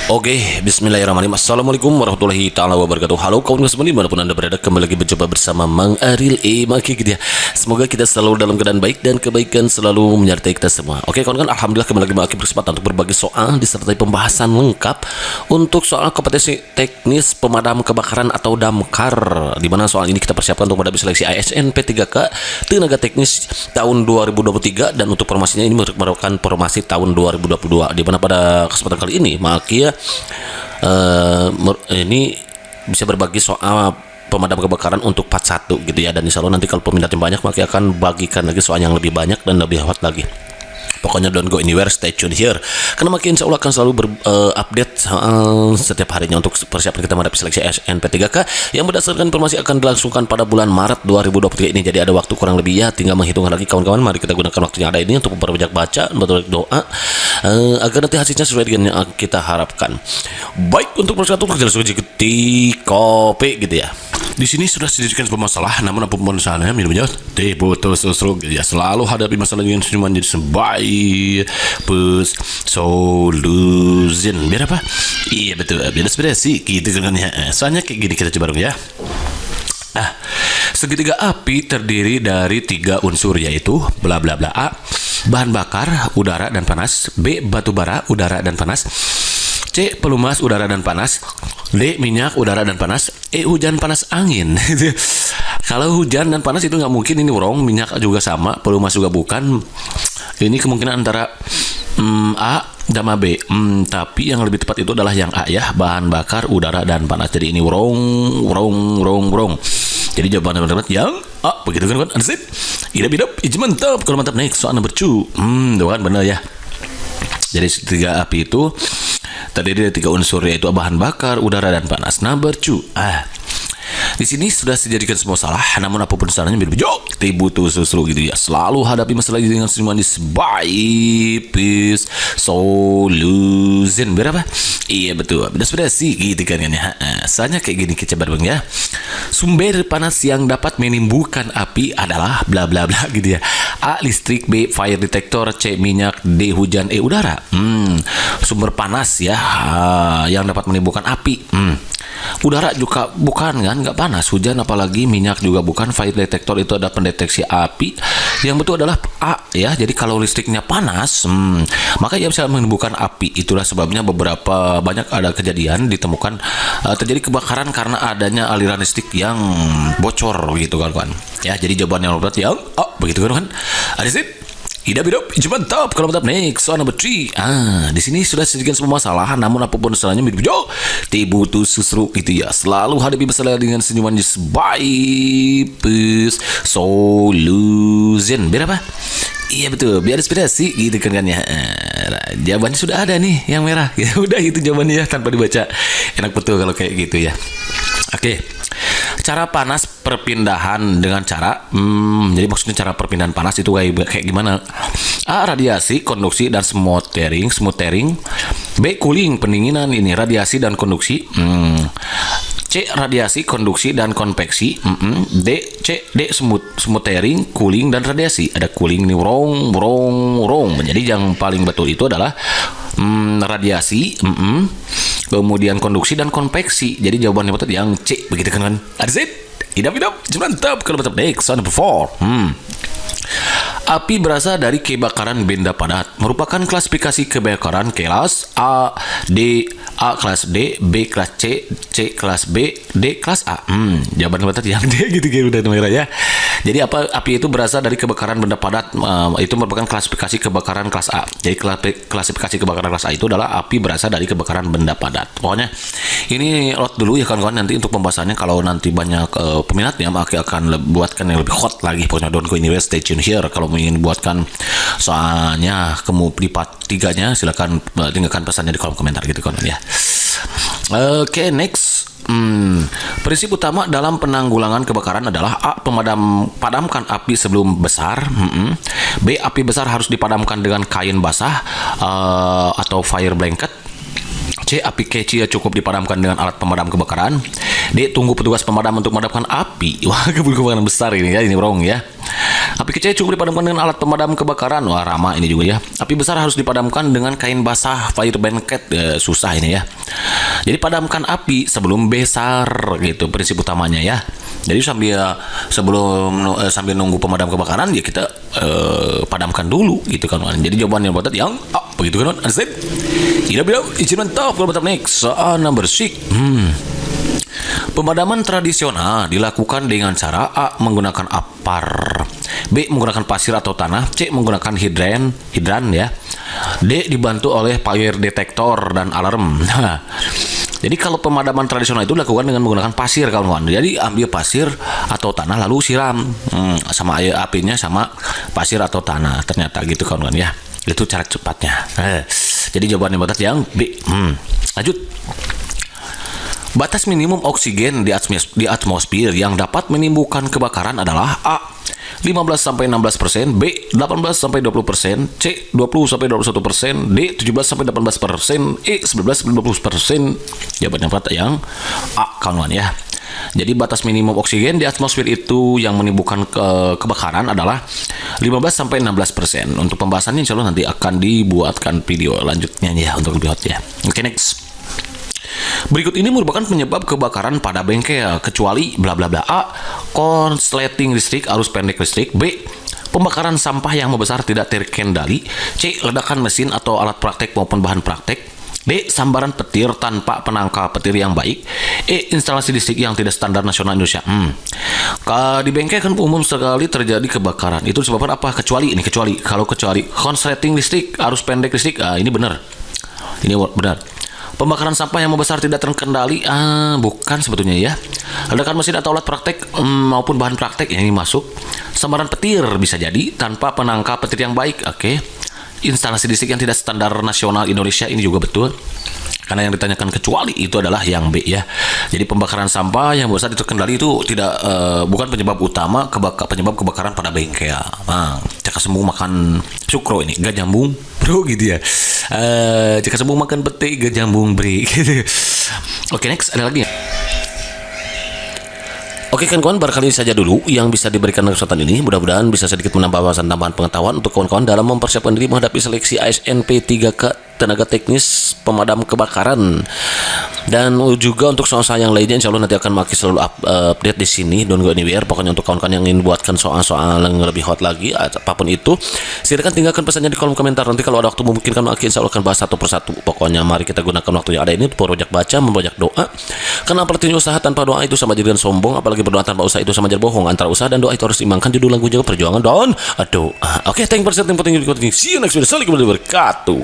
Oke, bismillahirrahmanirrahim. Assalamualaikum warahmatullahi taala wabarakatuh. Halo kawan muslimin dimanapun anda berada, kembali lagi berjumpa bersama Mang Aril Maki gitu ya. Semoga kita selalu dalam keadaan baik dan kebaikan selalu menyertai kita semua. Oke kawan-kawan, alhamdulillah kembali lagi Maki berkesempatan untuk berbagi soal disertai pembahasan lengkap untuk soal kompetensi teknis pemadam kebakaran atau damkar, di mana soal ini kita persiapkan untuk menghadapi seleksi ASN P3K tenaga teknis tahun 2023, dan untuk formasinya ini merupakan formasi tahun 2022, di mana pada kesempatan kali ini Maki ya ini bisa berbagi soal pemadam kebakaran untuk part 1 gitu ya, dan insya Allah nanti kalau peminatnya banyak maka akan bagikan lagi soal yang lebih banyak dan lebih hot lagi. Pokoknya don't go anywhere, stay tune here, karena makin insya Allah akan selalu update setiap harinya untuk persiapan kita menghadapi seleksi SNP3K yang berdasarkan informasi akan dilangsungkan pada bulan Maret 2023 ini. Jadi ada waktu kurang lebih ya, tinggal menghitung lagi kawan-kawan. Mari kita gunakan waktu yang ada ini untuk memperbanyak baca, memperbanyak doa agar nanti hasilnya sesuai dengan yang kita harapkan. Baik, untuk persatu kita langsung di kopi gitu ya. Di sini sudah sedikit bermasalah, namun apapun misalnya minumnya teh botol susu ya, selalu hadapi masalah dengan senyuman jadi sebaik pus solution. Biar apa? Iya betul, biar sih gitu kan ya. Soalnya kayak gini kita coba dong ya. Segitiga api terdiri dari 3 unsur, yaitu bla bla bla. A, bahan bakar, udara dan panas. B, batu bara, udara dan panas. C, pelumas, udara dan panas. D, minyak, udara dan panas. E, hujan, panas, angin. Kalau hujan dan panas itu nggak mungkin, ini wrong. Minyak juga sama, pelumas juga bukan. Ini kemungkinan antara A sama B. Tapi yang lebih tepat itu adalah yang A ya, bahan bakar, udara dan panas. Jadi ini wrong. Jadi jawaban teman-teman yang A, begitu kan? Understand? Idap, mantap. Kalau mantap next soal number 2. Tuh kan benar ya. Jadi tiga api itu terdiri dari 3 unsur, yaitu bahan bakar, udara dan panas. Number 2. Di sini sudah dijadikan semua salah, namun apapun salahnya butuh susu gitu ya. Selalu hadapi masalah dengan senyuman di sebaik peace solution. Berapa? Iya betul, beda sih gitu kan ya. Soalnya kayak gini kita coba bang ya. Sumber panas yang dapat menimbulkan api adalah bla bla bla gitu ya. A, listrik. B, fire detector. C, minyak. D, hujan. E, udara. Sumber panas ya yang dapat menimbulkan api. Udara juga bukan kan, nggak panas. Hujan apalagi, minyak juga bukan. Fire detector itu ada pendeteksi api. Yang betul adalah A ya. Jadi kalau listriknya panas, maka ia bisa menimbulkan api. Itulah sebabnya beberapa banyak ada kejadian ditemukan terjadi kebakaran karena adanya aliran listrik yang bocor gitu kan. Ya, jadi jawaban yang berat yang begitu kan. Ada sih. Idap, mantap. Kalau mantap next soal number 3. Di sini sudah sedikit semua masalah, namun apapun salahnya butuh susu gitu ya. Selalu hadapi masalah dengan senyuman sebaik solution. Biar apa? Iya betul, biar inspirasi gitu kan ya. Jawabannya sudah ada nih yang merah. Ya udah itu jawabannya ya, tanpa dibaca. Enak betul kalau kayak gitu ya. Oke. Cara panas perpindahan dengan cara jadi maksudnya cara perpindahan panas itu kayak gimana? A, radiasi, konduksi dan smoothering. B, cooling, pendinginan, ini radiasi dan konduksi. C, radiasi, konduksi dan konveksi. D, smoothering, cooling dan radiasi. Ada cooling nih, wrong. Jadi yang paling betul itu adalah radiasi, kemudian konduksi dan konveksi. Jadi jawabannya betul yang C, begitu kan? Ada it? Idap, mantap. Kalau mantap next soal number 4. Api berasal dari kebakaran benda padat. Merupakan klasifikasi kebakaran kelas A, D, A kelas D, B kelas C, C kelas B, D kelas A. Jawaban betul yang D gitu udah merah ya. Jadi api itu berasal dari kebakaran benda padat, itu merupakan klasifikasi kebakaran kelas A. Jadi klasifikasi kebakaran kelas A itu adalah api berasal dari kebakaran benda padat. Pokoknya ini lot dulu ya kawan-kawan, nanti untuk pembahasannya kalau nanti banyak peminatnya maka akan buatkan yang lebih hot lagi. Pokoknya don't go anywhere, stay tune here. Kalau ingin buatkan soalnya di part 3-nya silakan tinggalkan pesannya di kolom komentar gitu kawan ya. Oke, next. Prinsip utama dalam penanggulangan kebakaran adalah A, padamkan api sebelum besar. B, api besar harus dipadamkan dengan kain basah atau fire blanket. C, api kecil cukup dipadamkan dengan alat pemadam kebakaran. D, tunggu petugas pemadam untuk memadamkan api. Wah, kebakaran besar ini ya, ini wrong ya. Api kecil cukup dipadamkan dengan alat pemadam kebakaran. Wah, ramah ini juga ya. Api besar harus dipadamkan dengan kain basah, fire blanket. Susah ini ya. Jadi padamkan api sebelum besar gitu prinsip utamanya ya. Jadi sambil nunggu pemadam kebakaran ya kita padamkan dulu gitu kan. Jadi jawaban yang buat yang begitu kan. Understand? Tidak bilang izin mantap kalau mantap next. Soal number 6. Pemadaman tradisional dilakukan dengan cara A. Menggunakan apar, B. Menggunakan pasir atau tanah, C. Menggunakan hidran ya, D. Dibantu oleh fire detector dan alarm. Jadi kalau pemadaman tradisional itu dilakukan dengan menggunakan pasir kawan-kawan. Jadi ambil pasir atau tanah lalu siram sama air apinya sama pasir atau tanah. Ternyata gitu kawan-kawan ya. Itu cara cepatnya. Jadi jawabannya batas yang B. Lanjut. Batas minimum oksigen di atmosfer yang dapat menimbulkan kebakaran adalah A. 15-16%, B. 18-20%, C. 20-21%, D. 17-18%, E. 11-20%. Jawabannya pada yang A kawan ya. Jadi batas minimum oksigen di atmosfer itu yang menimbulkan kebakaran adalah 15-16%. Untuk pembahasannya insya Allah nanti akan dibuatkan video lanjutnya ya untuk lebih hot ya. Oke, next. Berikut ini merupakan penyebab kebakaran pada bengkel kecuali bla bla bla. A. Konsleting listrik, arus pendek listrik. B. Pembakaran sampah yang membesar tidak terkendali. C. Ledakan mesin atau alat praktek maupun bahan praktek. D. Sambaran petir tanpa penangkal petir yang baik. E. Instalasi listrik yang tidak standar nasional Indonesia. Di bengkel kan umum sekali terjadi kebakaran. Itu disebabkan apa? Kecuali konsleting listrik, arus pendek listrik. Ini benar. Ini benar. Pembakaran sampah yang membesar tidak terkendali, bukan sebetulnya ya. Ledakan mesin atau alat praktek maupun bahan praktek ini masuk. Sambaran petir bisa jadi tanpa penangkal petir yang baik. Oke. Instalasi listrik yang tidak standar nasional Indonesia ini juga betul. Karena yang ditanyakan kecuali itu adalah yang B ya. Jadi pembakaran sampah yang besar terkendali itu tidak bukan penyebab utama penyebab kebakaran pada bengkel. Jika sembuh makan sukro ini gak nyambung bro gitu ya. Jika sembuh makan pete gak nyambung bre gitu. Oke, next ada lagi. Oke kan kawan, barangkali saja dulu yang bisa diberikan kesempatan ini. Mudah-mudahan bisa sedikit menambah wawasan tambahan pengetahuan untuk kawan-kawan dalam mempersiapkan diri menghadapi seleksi ASNP 3K tenaga teknis pemadam kebakaran. Dan juga untuk soal-soal yang lainnya insya Allah nanti akan Maki selalu update di sini. Don't go anywhere. Pokoknya untuk kawan-kawan yang ingin buatkan soal-soal yang lebih hot lagi apapun itu, silakan tinggalkan pesannya di kolom komentar. Nanti kalau ada waktu memungkinkan Maki insya Allah akan bahas satu persatu. Pokoknya mari kita gunakan waktu yang ada ini untuk project baca, membanyak doa. Karena artinya usaha tanpa doa itu sama jadi sombong, apalagi berdoa tanpa usaha itu sama jadi bohong. Antara usaha dan doa itu harus diimbangkan. Judul lagu jaga perjuangan dan doa. Oke, thank you for listening. See you next video. Assalamualaikum warahmatullahi wabarakatuh.